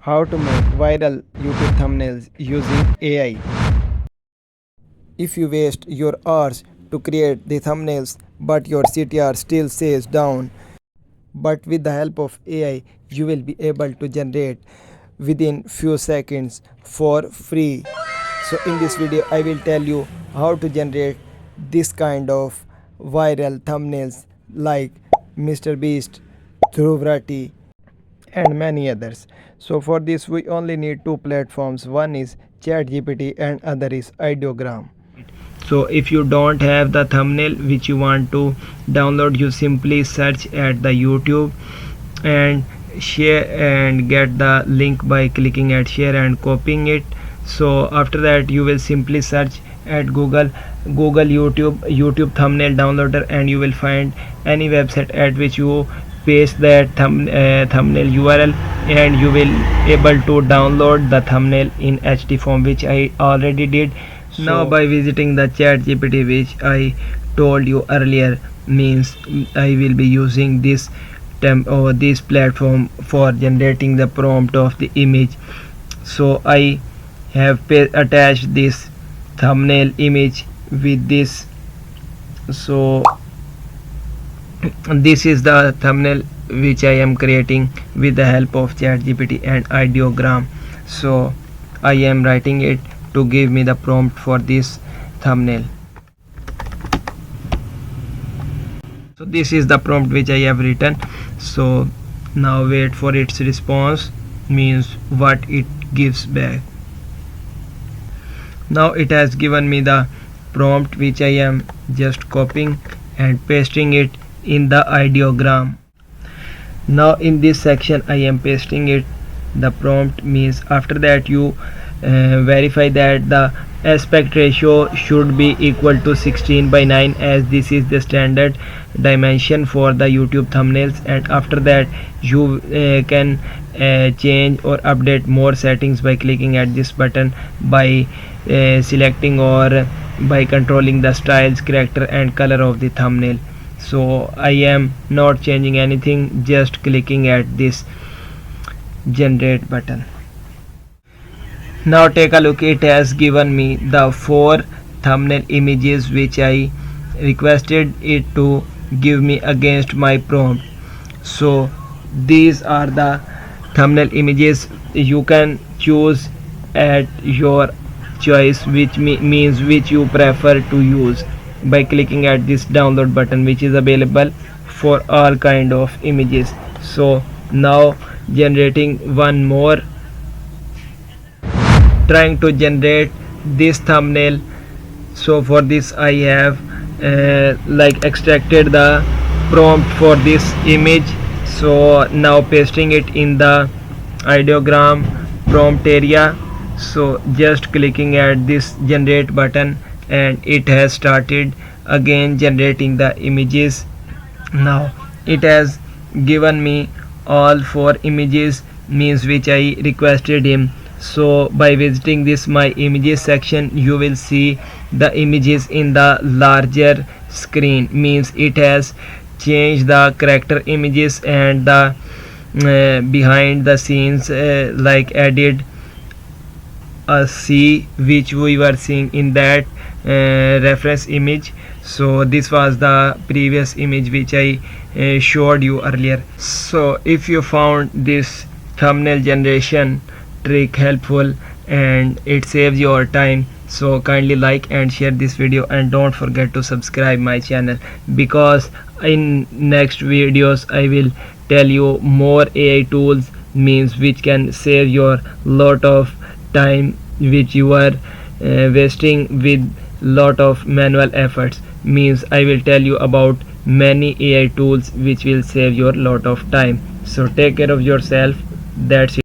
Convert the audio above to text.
How to make viral YouTube thumbnails using AI. If you waste your hours to create the thumbnails but your CTR still says down, but with the help of AI you will be able to generate within few seconds for free. So in this video I will tell you how to generate this kind of viral thumbnails like Mr. Beast, Dhruv Rathi, and many others. So for this we only need two platforms. One is ChatGPT and other is Ideogram. So if you don't have the thumbnail which you want to download, you simply search at the YouTube and share and get the link by clicking at share and copying it. So after that you will simply search at Google YouTube thumbnail downloader, and you will find any website at which you paste that thumbnail URL, and you will able to download the thumbnail in HD form, which I already did. So now by visiting the ChatGPT, which I told you earlier, means I will be using this this platform for generating the prompt of the image. So I have attached this thumbnail image with this. So this is the thumbnail which I am creating with the help of ChatGPT and Ideogram. So I am writing it to give me the prompt for this thumbnail. So this is the prompt which I have written. So now wait for its response, means what it gives back. Now it has given me the prompt which I am just copying and pasting it in the Ideogram. Now in this section I am pasting it the prompt, means after that you verify that the aspect ratio should be equal to 16:9, as this is the standard dimension for the YouTube thumbnails. And after that you can change or update more settings by clicking at this button, by selecting or by controlling the styles, character and color of the thumbnail. So I am not changing anything, just clicking at this generate button. Now take a look, it has given me the 4 thumbnail images which I requested it to give me against my prompt. So these are the thumbnail images. You can choose at your choice, which means which you prefer to use, by clicking at this download button, which is available for all kind of images. So now generating one more, trying to generate this thumbnail. So for this I have like extracted the prompt for this image. So now pasting it in the Ideogram prompt area. So just clicking at this generate button and it has started again generating the images. Now it has given me all 4 images, means which I requested him. So by visiting this my images section, you will see the images in the larger screen, means it has changed the character images and the behind the scenes, like added a C which we were seeing in that reference image. So this was the previous image which I showed you earlier. So if you found this thumbnail generation trick helpful and it saves your time, so kindly like and share this video, and don't forget to subscribe my channel, because in next videos I will tell you more AI tools, means which can save your lot of time which you are wasting with lot of manual efforts. Means I will tell you about many AI tools which will save your lot of time. So take care of yourself. That's it.